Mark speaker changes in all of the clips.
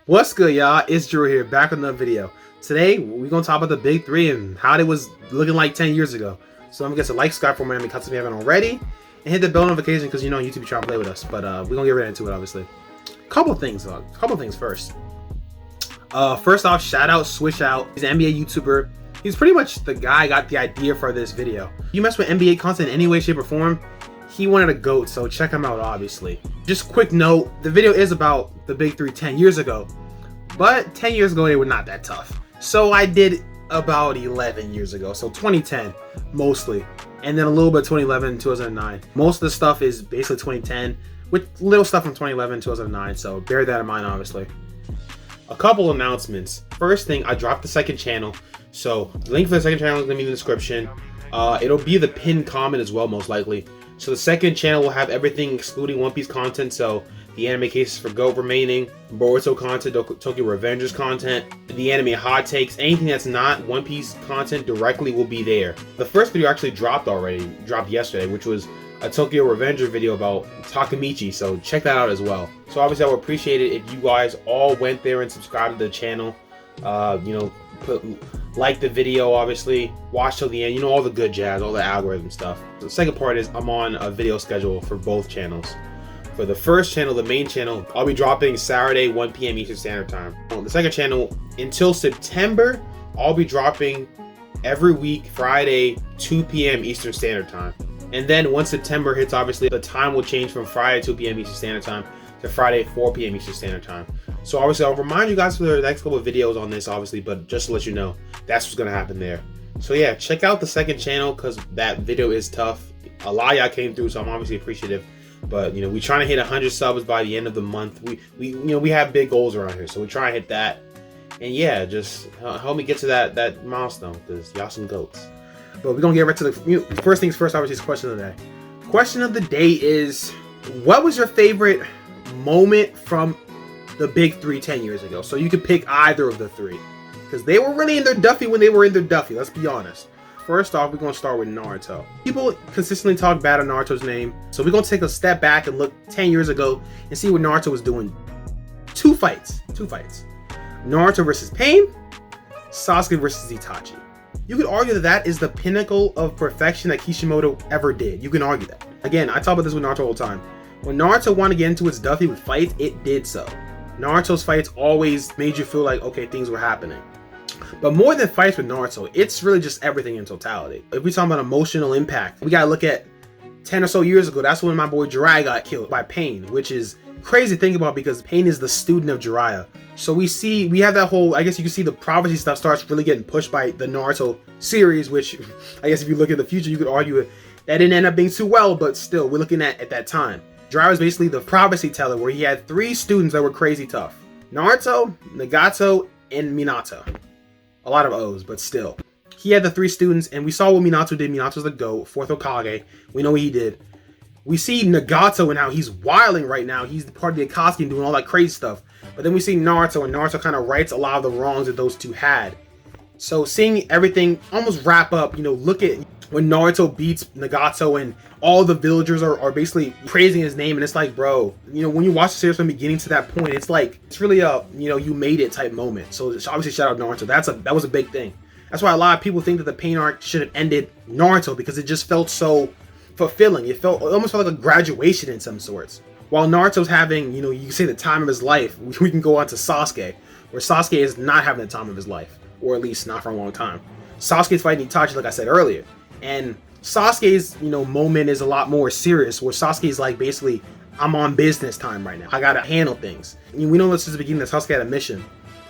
Speaker 1: What's good, y'all? It's Drew here, back with another video. Today, we're going to talk about the big three and how it was looking like 10 years ago. So I'm going to get some like, subscribe for more anime content if you haven't already, and hit the bell notification because you know YouTube be trying to play with us. But we're going to get right into it, obviously. Couple things first. First off, shout out Switch Out. He's an NBA YouTuber. He's pretty much the guy who got the idea for this video. If you mess with NBA content in any way, shape, or form, he wanted a GOAT, so check him out, obviously. Just quick note, the video is about the big three 10 years ago, but 10 years ago they were not that tough. So I did about 11 years ago, so 2010 mostly, and then a little bit 2011, 2009. Most of the stuff is basically 2010 with little stuff from 2011, 2009, so bear that in mind, obviously. A couple announcements. First thing, I dropped the second channel, so the link for the second channel is going to be in the description. It'll be the pinned comment as well, most likely. So the second channel will have everything excluding One Piece content, so the anime cases for GOAT remaining, Boruto content, Tokyo Revengers content, the anime hot takes, anything that's not One Piece content directly will be there. The first video actually dropped yesterday, which was a Tokyo Revenger video about Takemichi, so check that out as well. So obviously I would appreciate it if you guys all went there and subscribed to the channel, like the video, obviously, watch till the end, all the good jazz, all the algorithm stuff. The second part is I'm on a video schedule for both channels. For the first channel, the main channel, I'll be dropping Saturday 1 p.m. Eastern Standard Time. On the second channel, until September, I'll be dropping every week Friday 2 p.m. Eastern Standard Time. And then once September hits, obviously the time will change from Friday 2 p.m. Eastern Standard Time to Friday 4 p.m. Eastern Standard Time. So obviously I'll remind you guys for the next couple of videos on this, obviously, but just to let you know, that's what's gonna happen there. So yeah, check out the second channel because that video is tough. A lot of y'all came through, so I'm obviously appreciative. But we're trying to hit 100 subs by the end of the month. We have big goals around here, so we try and hit that. And yeah, just help me get to that milestone because y'all some goats. But we're gonna get right to the first things first. Obviously, it's question of the day. Question of the day is, what was your favorite moment from the big three 10 years ago? So you could pick either of the three because they were really in their Duffy when they were in their Duffy. Let's be honest. First off, we're gonna start with Naruto. People consistently talk bad on Naruto's name, so we're gonna take a step back and look 10 years ago and see what Naruto was doing. Two fights. Naruto versus Pain, Sasuke versus Itachi. You could argue that that is the pinnacle of perfection that Kishimoto ever did. You can argue that. Again, I talk about this with Naruto all the time. When Naruto wanted to get into its Duffy with fights, it did so. Naruto's fights always made you feel like, okay, things were happening. But more than fights with Naruto, it's really just everything in totality. If we talk about emotional impact, we gotta look at 10 or so years ago. That's when my boy Jiraya got killed by Pain, which is crazy to think about because Pain is the student of Jiraiya. So we have that whole, I guess you can see the prophecy stuff starts really getting pushed by the Naruto series, which I guess if you look at the future, you could argue that didn't end up being too well, but still, we're looking at that time. Jiraiya was basically the prophecy teller where he had 3 students that were crazy tough. Naruto, Nagato, and Minato. A lot of O's, but still. He had the 3 students, and we saw what Minato did. Minato's the GOAT, 4th Hokage. We know what he did. We see Nagato and how he's wilding right now. He's part of the Akatsuki and doing all that crazy stuff. But then we see Naruto, and Naruto kind of rights a lot of the wrongs that those two had. So seeing everything almost wrap up, look at when Naruto beats Nagato and all the villagers are basically praising his name, and it's like, bro, when you watch the series from the beginning to that point, it's like, it's really a, you made it type moment. So obviously shout out Naruto. That was a big thing. That's why a lot of people think that the Pain arc should have ended Naruto because it just felt so fulfilling. It almost felt like a graduation in some sorts. While Naruto's having, you can say the time of his life, we can go on to Sasuke, where Sasuke is not having the time of his life, or at least not for a long time. Sasuke's fighting Itachi, like I said earlier, and Sasuke's, moment is a lot more serious, where Sasuke's like, basically, I'm on business time right now. I gotta handle things. We know this is the beginning that Sasuke had a mission,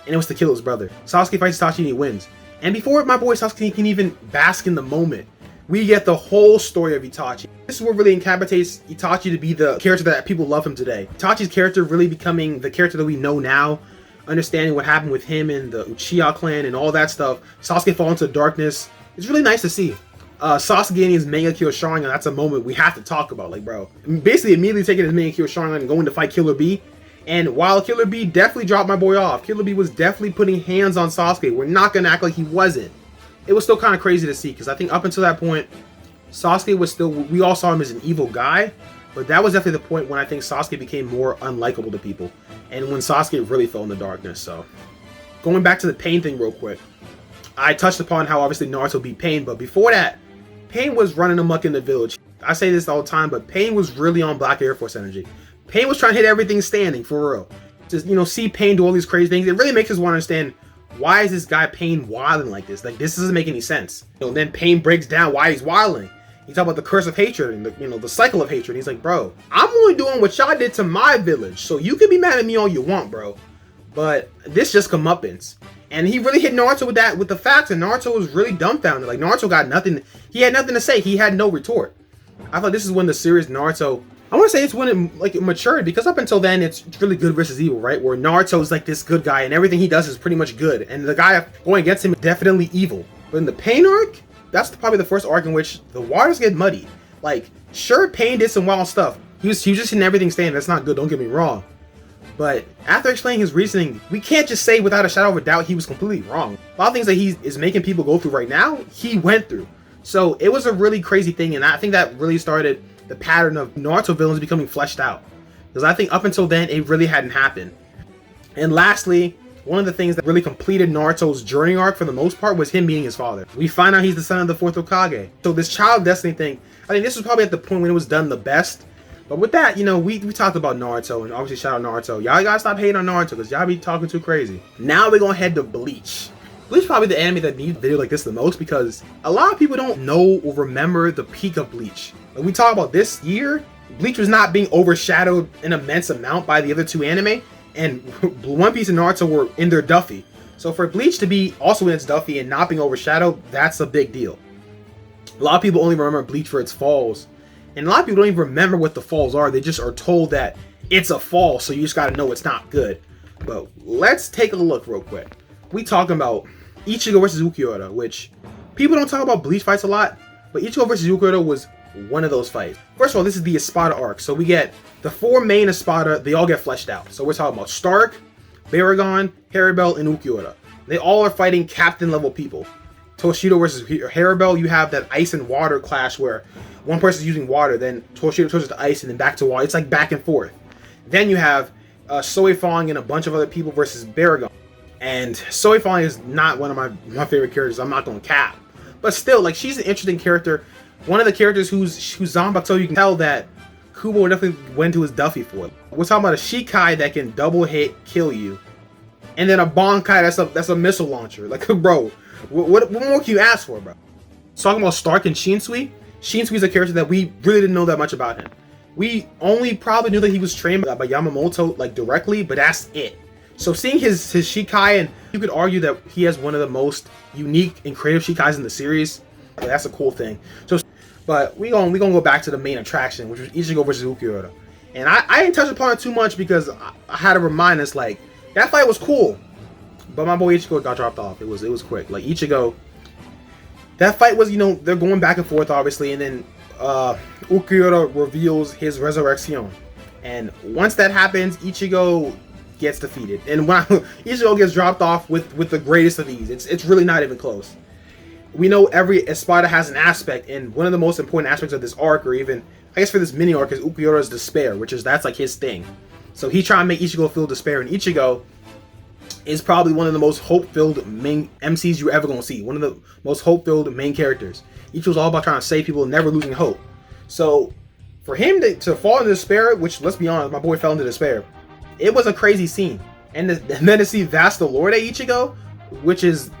Speaker 1: and it was to kill his brother. Sasuke fights Itachi and he wins. And before my boy Sasuke can even bask in the moment, we get the whole story of Itachi. This is what really incapacitates Itachi to be the character that people love him today. Itachi's character really becoming the character that we know now, understanding what happened with him and the Uchiha clan and all that stuff. Sasuke fall into darkness. It's really nice to see. Sasuke getting his mangekyo sharingan, that's a moment we have to talk about. Like, bro, basically immediately taking his mangekyo sharingan and going to fight Killer Bee. And while Killer Bee definitely dropped my boy off, Killer Bee was definitely putting hands on Sasuke. We're not gonna act like he wasn't. It was still kind of crazy to see because I think up until that point, Sasuke was still, we all saw him as an evil guy, But that was definitely the point when I think Sasuke became more unlikable to people, and when Sasuke really fell in the darkness. So, going back to the Pain thing real quick, I touched upon how obviously Naruto beat Pain, but before that, Pain was running amok in the village. I say this all the time, but Pain was really on Black Air Force energy. Pain was trying to hit everything standing, for real. Just, you know, see Pain do all these crazy things. It really makes us want to understand, why is this guy Pain wilding like this? Like, this doesn't make any sense. You know, then Pain breaks down why he's wilding. He talks about the curse of hatred and the, you know, the cycle of hatred. He's like, bro, I'm only doing what y'all did to my village, so you can be mad at me all you want, bro. But this just comeuppance. And he really hit Naruto with that, with the facts, and Naruto was really dumbfounded. Like, Naruto got nothing, he had nothing to say, he had no retort. I thought this is when the serious Naruto, I want to say it's when it, like, it matured, because up until then, it's really good versus evil, right? Where Naruto's like this good guy, and everything he does is pretty much good, and the guy going against him is definitely evil. But in the Pain arc, that's probably the first arc in which the waters get muddy. Like, sure, Pain did some wild stuff. He was just hitting everything standing, that's not good, don't get me wrong. But after explaining his reasoning, we can't just say without a shadow of a doubt he was completely wrong. A lot of things that he is making people go through right now, he went through. So it was a really crazy thing, and I think that really started the pattern of Naruto villains becoming fleshed out. Because I think up until then, it really hadn't happened. And lastly, one of the things that really completed Naruto's journey arc for the most part was him being his father. We find out he's the son of the 4th Hokage. So this child destiny thing, I think this was probably at the point when it was done the best. But with that, you know, we talked about Naruto, and obviously shout out Naruto. Y'all gotta stop hating on Naruto, because y'all be talking too crazy. Now we're gonna head to Bleach. Bleach is probably the anime that needs a video like this the most, because a lot of people don't know or remember the peak of Bleach. Like, we talk about this year, Bleach was not being overshadowed an immense amount by the other two anime, and One Piece and Naruto were in their Duffy. So for Bleach to be also in its Duffy and not being overshadowed, that's a big deal. A lot of people only remember Bleach for its falls, and a lot of people don't even remember what the falls are. They just are told that it's a fall, so you just gotta know it's not good. But let's take a look real quick. We talking about Ichigo versus Ulquiorra, which people don't talk about Bleach fights a lot, but Ichigo versus Ulquiorra was one of those fights. First of all, this is the Espada arc, so we get the 4 main Espada, they all get fleshed out. So we're talking about Stark, Baragon, Haribel, and Ulquiorra. They all are fighting captain level people. Toshiro versus Haribel, you have that ice and water clash where one person's using water, then Toshiro turns to ice, and then back to water. It's like back and forth. Then you have Soifang and a bunch of other people versus Baragon. And Soifang is not one of my favorite characters, I'm not going to cap. But still, like, she's an interesting character. One of the characters whose Zanbatsu you can tell that Kubo definitely went to his Duffy for. We're talking about a Shikai that can double hit, kill you. And then a Bankai that's a missile launcher. Like, bro, what more can you ask for, bro? Talking about Stark and Shunsui. Shinsui's a character that we really didn't know that much about him. We only probably knew that he was trained by Yamamoto, like, directly, but that's it. So seeing his Shikai, and you could argue that he has one of the most unique and creative Shikais in the series. That's a cool thing. So, but we gonna go back to the main attraction, which was Ichigo versus Ulquiorra. And I didn't touch upon it too much because I had to remind us, like, that fight was cool, but my boy Ichigo got dropped off. It was quick. Like, Ichigo, that fight was, you know, they're going back and forth obviously, and then Ulquiorra reveals his resurrection, and once that happens, Ichigo gets defeated. And when Ichigo gets dropped off with the greatest of ease, it's really not even close. We know every Espada has an aspect, and one of the most important aspects of this arc, or even I guess for this mini arc, is Ulquiorra's despair, that's like his thing. So he trying to make Ichigo feel despair, and Ichigo is probably one of the most hope-filled main MCs you're ever gonna see. One of the most hope-filled main characters. Ichigo's all about trying to save people and never losing hope. So for him to fall into despair, which, let's be honest, my boy fell into despair, it was a crazy scene. And then to see Vasto Lorde Ichigo, which is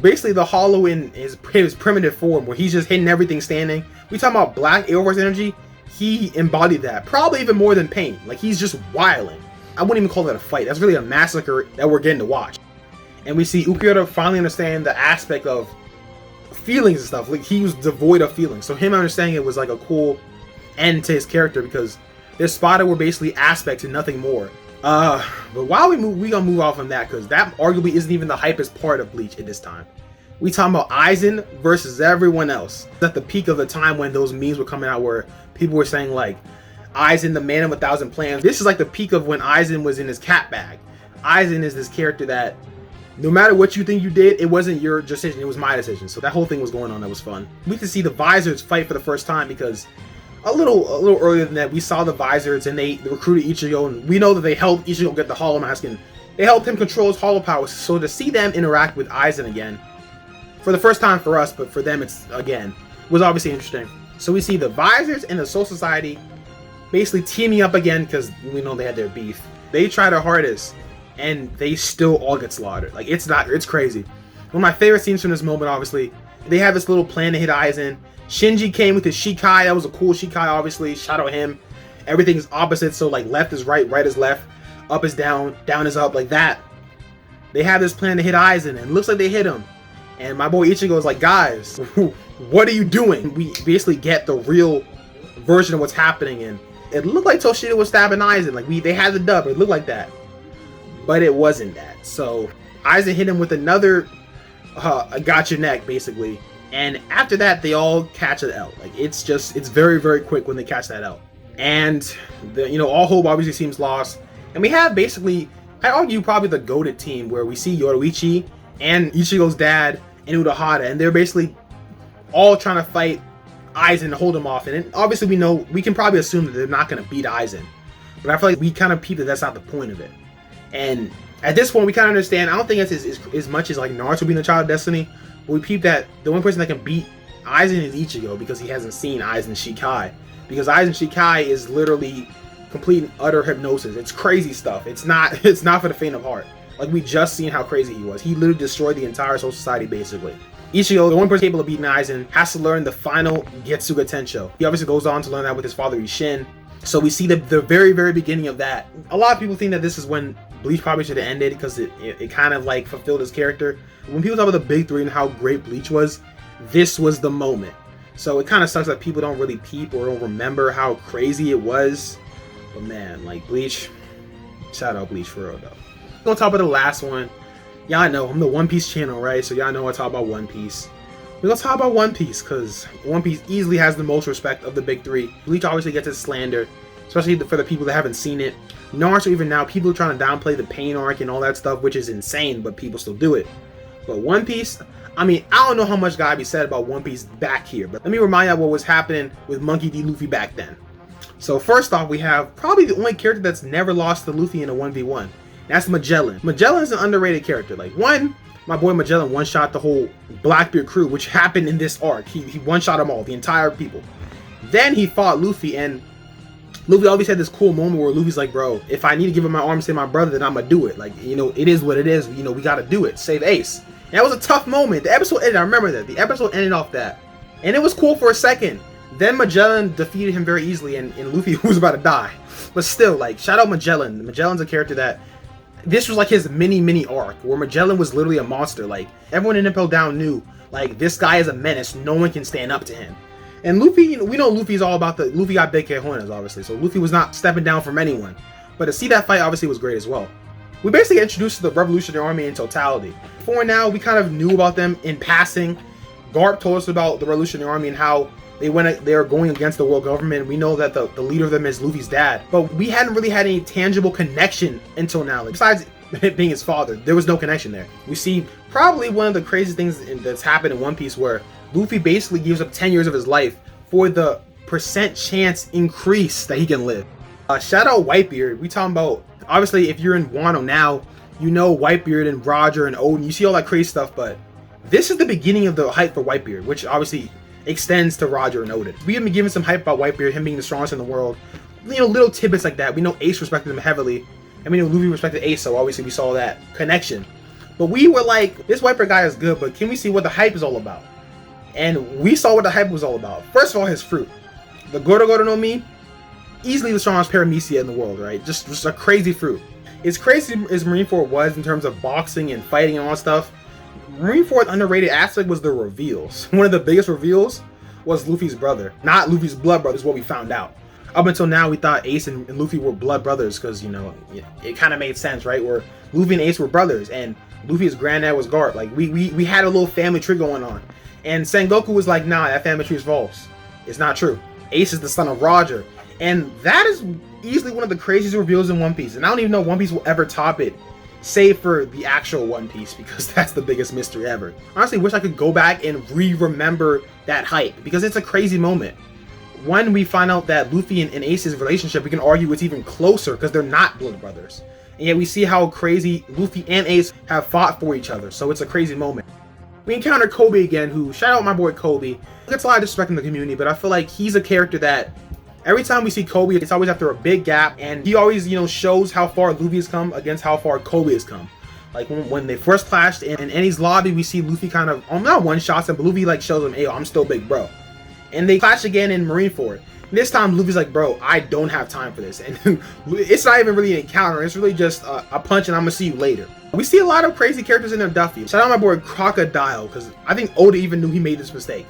Speaker 1: basically the hollow in his primitive form, where he's just hitting everything standing. We talking about Black Air Force energy, he embodied that. Probably even more than Pain. Like, he's just wilding. I wouldn't even call that a fight. That's really a massacre that we're getting to watch. And we see Ulquiorra finally understand the aspect of feelings and stuff. Like, he was devoid of feelings. So him understanding it was like a cool end to his character, because their Spada were basically aspects and nothing more. But while we gonna move off from that, because that arguably isn't even the hypest part of Bleach at this time. We talking about Aizen versus everyone else. At the peak of the time when those memes were coming out, where people were saying, like, Aizen, the man of 1,000 plans. This is like the peak of when Aizen was in his cat bag. Aizen is this character that no matter what you think you did, it wasn't your decision, it was my decision. So that whole thing was going on, that was fun. We could see the Visoreds fight for the first time, because a little earlier than that, we saw the Visoreds and they recruited Ichigo, and we know that they helped Ichigo get the Hollow Mask, and they helped him control his Hollow Powers. So to see them interact with Aizen again, for the first time for us, but for them it's again, was obviously interesting. So we see the Visoreds and the Soul Society basically teaming up again because we know they had their beef. They try their hardest, and they still all get slaughtered. Like, it's crazy. One of my favorite scenes from this moment, obviously, they have this little plan to hit Aizen. Shinji came with his Shikai. That was a cool Shikai, obviously. Shout out him. Everything is opposite, so like left is right, right is left, up is down, down is up, like that. They have this plan to hit Aizen, and it looks like they hit him. And my boy Ichigo is like, guys, what are you doing? We basically get the real version of what's happening, and it looked like Toshiro was stabbing Aizen. Like, they had the dub, it looked like that. But it wasn't that. So Aizen hit him with another got your neck, basically. And after that, they all catch an L. Like, it's very, very quick when they catch that L. And all hope obviously seems lost. And we have basically, I argue, probably the goated team, where we see Yoruichi and Ichigo's dad and Urahara, and they're basically all trying to fight Aizen to hold him off. And obviously we can probably assume that they're not going to beat Aizen. But I feel like we kind of peep that that's not the point of it. And at this point, we kind of understand. I don't think it's as much as like Naruto being the child of destiny. But we peep that the only person that can beat Aizen is Ichigo, because he hasn't seen Aizen's Shikai. Because Aizen's Shikai is literally complete and utter hypnosis. It's crazy stuff. It's not for the faint of heart. Like, we just seen how crazy he was. He literally destroyed the entire Soul Society, basically. Ichigo, the one person capable of beating Aizen, has to learn the final Getsuga Tensho. He obviously goes on to learn that with his father Isshin. So we see the very, very beginning of that. A lot of people think that this is when Bleach probably should have ended, because it kind of like fulfilled his character. When people talk about the big three and how great Bleach was, this was the moment. So it kind of sucks that people don't really peep or don't remember how crazy it was. But man, like, Bleach, shout out Bleach for real though. We're gonna talk about the last one. Y'all know I'm the One Piece channel, right? So y'all know I talk about One Piece. We're gonna talk about One Piece because One Piece easily has the most respect of the big three. Bleach obviously gets its slander, especially for the people that haven't seen it. Naruto, even now, people are trying to downplay the Pain arc and all that stuff, which is insane, but people still do it. But One Piece, I mean, I don't know how much gotta be said about One Piece back here, but let me remind you what was happening with Monkey D. Luffy back then. So first off, we have probably the only character that's never lost to Luffy in a 1v1. That's Magellan. Magellan is an underrated character. Like, my boy Magellan one-shot the whole Blackbeard crew, which happened in this arc. He one-shot them all, the entire people. Then he fought Luffy, and Luffy always had this cool moment where Luffy's like, bro, if I need to give him my arm to save my brother, then I'm gonna do it. Like, it is what it is. We gotta do it. Save Ace. And that was a tough moment. The episode ended, I remember that. The episode ended off that. And it was cool for a second. Then Magellan defeated him very easily, and Luffy was about to die. But still, like, shout out Magellan. Magellan's a character that, this was like his mini arc, where Magellan was literally a monster. Like, everyone in Impel Down knew, like, this guy is a menace. No one can stand up to him. And Luffy, we know Luffy's all about Luffy got big cojones, obviously. So Luffy was not stepping down from anyone. But to see that fight, obviously, was great as well. We basically get introduced to the Revolutionary Army in totality. Before now, we kind of knew about them in passing. Garp told us about the Revolutionary Army and how they are going against the world government. We know that the leader of them is Luffy's dad, but we hadn't really had any tangible connection until now. Like, besides being his father, there was no connection there. We see probably one of the craziest things that's happened in One Piece, where Luffy basically gives up 10 years of his life for the percent chance increase that he can live. Shout out Whitebeard. We talking about, obviously, if you're in Wano now, you know Whitebeard and Roger and Odin. You see all that crazy stuff, but this is the beginning of the hype for Whitebeard, which obviously extends to Roger and Odin. We have been given some hype about Whitebeard, him being the strongest in the world. Little tidbits like that. We know Ace respected him heavily, and we know Luffy respected Ace, so obviously we saw that connection. But we were like, this Whitebeard guy is good, but can we see what the hype is all about? And we saw what the hype was all about. First of all, his fruit. The Goro Goro no Mi, easily the strongest paramecia in the world, right? Just a crazy fruit. As crazy as Marineford was in terms of boxing and fighting and all that stuff, Marineford's underrated aspect was the reveals. One of the biggest reveals was Luffy's brother. Not Luffy's blood brother, is what we found out. Up until now, we thought Ace and Luffy were blood brothers because, it kind of made sense, right? Where Luffy and Ace were brothers, and Luffy's granddad was Garp. Like, we had a little family tree going on. And Sengoku was like, nah, that family tree is false. It's not true. Ace is the son of Roger. And that is easily one of the craziest reveals in One Piece. And I don't even know One Piece will ever top it, save for the actual One Piece, because that's the biggest mystery ever. Honestly, wish I could go back and remember that hype, because it's a crazy moment. when we find out that Luffy and Ace's relationship, we can argue it's even closer because they're not blood brothers. And yet we see how crazy Luffy and Ace have fought for each other. So it's a crazy moment. We encounter Kobe again, who, shout out my boy Kobe. Gets a lot of disrespect in the community, but I feel like he's a character that every time we see Kobe, it's always after a big gap, and he always, you know, shows how far Luffy has come against how far Kobe has come. Like when they first clashed in Eni's lobby, we see Luffy kind of, not one-shots him, but Luffy like shows him, hey, I'm still big bro. And they clash again in Marineford. This time Luffy's like, bro, I don't have time for this. And it's not even really an encounter, it's really just a punch and I'm gonna see you later. We see a lot of crazy characters in there, Duffy. Shout out my boy Crocodile, because I think Oda even knew he made this mistake.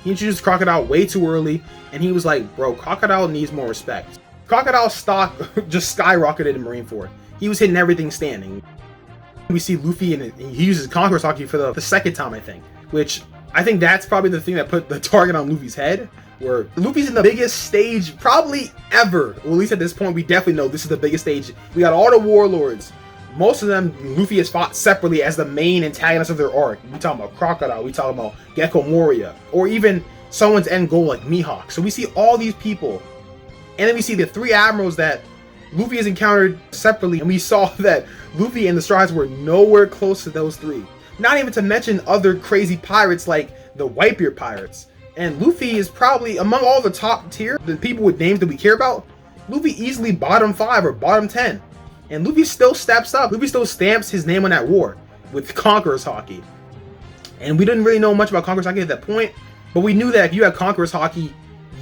Speaker 1: He introduced Crocodile way too early, and he was like, bro, Crocodile needs more respect. Crocodile's stock just skyrocketed in Marineford. He was hitting everything standing. We see Luffy, and he uses kurosaki for the second time, I think. Which, I think that's probably the thing that put the target on Luffy's head. Where Luffy's in the biggest stage probably ever. Well, at least at this point, we definitely know this is the biggest stage. We got all the warlords. Most of them, Luffy has fought separately as the main antagonist of their arc. We talking about Crocodile, we talking about Gecko Moria, or even someone's end goal like Mihawk. So we see all these people. And then we see the three admirals that Luffy has encountered separately, and we saw that Luffy and the Straw Hats were nowhere close to those three. Not even to mention other crazy pirates like the Whitebeard pirates. And Luffy is probably, among all the top tier, the people with names that we care about, Luffy easily bottom 5 or bottom 10. And Luffy still steps up. Luffy still stamps his name on that war with Conqueror's Haki. And we didn't really know much about Conqueror's Haki at that point, but we knew that if you had Conqueror's Haki,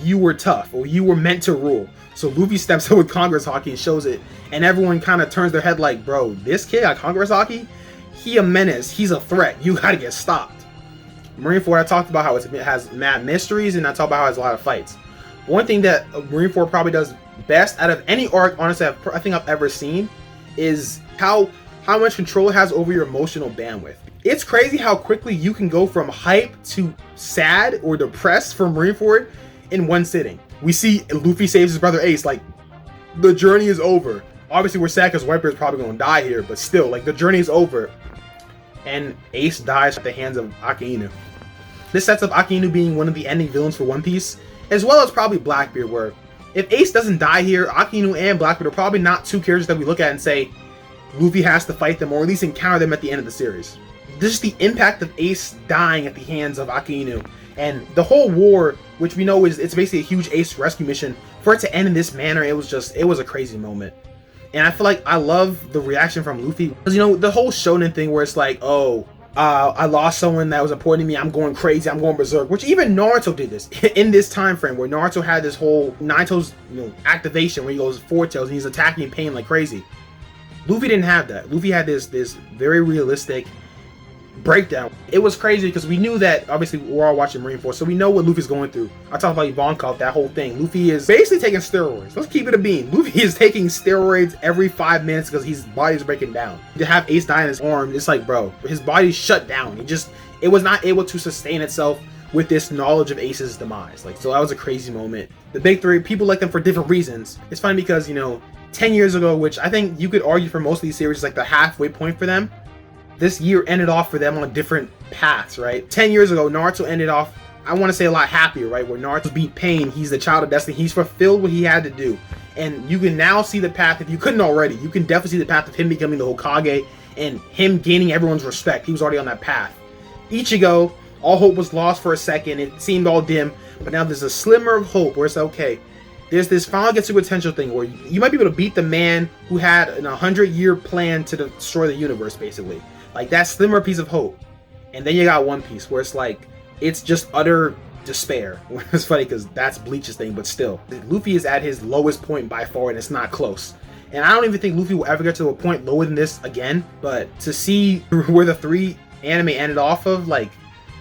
Speaker 1: you were tough, or you were meant to rule. So Luffy steps up with Conqueror's Haki and shows it, and everyone kind of turns their head like, bro, this kid got Conqueror's Haki? He a menace, he's a threat, you gotta get stopped. Marineford, I talked about how it has mad mysteries, and I talked about how it has a lot of fights. One thing that Marineford probably does best out of any arc, honestly, I think I've ever seen, is how much control it has over your emotional bandwidth. It's crazy how quickly you can go from hype to sad or depressed from Marineford in one sitting. We see Luffy saves his brother Ace, like, the journey is over. Obviously, we're sad because Whitebeard's probably gonna die here, but still, like, the journey is over. And Ace dies at the hands of Akainu. This sets up Akainu being one of the ending villains for One Piece, as well as probably Blackbeard, where if Ace doesn't die here, Akainu and Blackbeard are probably not two characters that we look at and say, Luffy has to fight them, or at least encounter them at the end of the series. This is the impact of Ace dying at the hands of Akainu, and the whole war, which we know it's basically a huge Ace rescue mission, for it to end in this manner, it was a crazy moment. And I feel like I love the reaction from Luffy, because, you know, the whole shonen thing where it's like, oh, I lost someone that was important to me, I'm going crazy, I'm going berserk, which even Naruto did this in this time frame, where Naruto had this whole Naruto's, you know, activation where he goes four tails and he's attacking in pain like crazy. Luffy didn't have that. Luffy had this very realistic breakdown. It was crazy because we knew that, obviously we're all watching Marineford, so we know what Luffy's going through. I talked about Ivankov, that whole thing. Luffy is basically taking steroids. Let's keep it a bean. Luffy is taking steroids every 5 minutes because his body's breaking down. To have Ace die in his arm, it's like, bro, his body's shut down. It was not able to sustain itself with this knowledge of Ace's demise. Like, so that was a crazy moment. The big three, people like them for different reasons. It's funny because, you know, 10 years ago, which I think you could argue for most of these series is like the halfway point for them, this year ended off for them on different paths, right? 10 years ago, Naruto ended off, I want to say, a lot happier, right? Where Naruto beat Pain, he's the child of destiny, he's fulfilled what he had to do. And you can now see the path, if you couldn't already, you can definitely see the path of him becoming the Hokage and him gaining everyone's respect. He was already on that path. Ichigo, all hope was lost for a second, it seemed all dim, but now there's a slimmer of hope where it's okay. There's this final Getsuga potential thing where you might be able to beat the man who had an 100-year plan to destroy the universe, basically. Like, that slimmer piece of hope. And then you got One Piece, where it's like, it's just utter despair. It's funny because that's Bleach's thing, but still. Luffy is at his lowest point by far, and it's not close. And I don't even think Luffy will ever get to a point lower than this again, but to see where the three anime ended off of, like,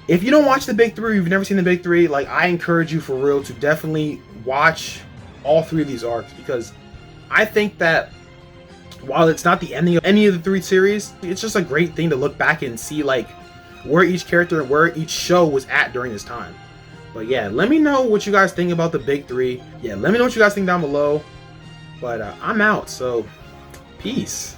Speaker 1: if you don't watch the big three, you've never seen the big three, like, I encourage you for real to definitely watch all three of these arcs, because I think that while it's not the ending of any of the three series, it's just a great thing to look back and see, like, where each character and where each show was at during this time. But yeah, let me know what you guys think about the big three. Yeah, let me know what you guys think down below. But I'm out, so peace.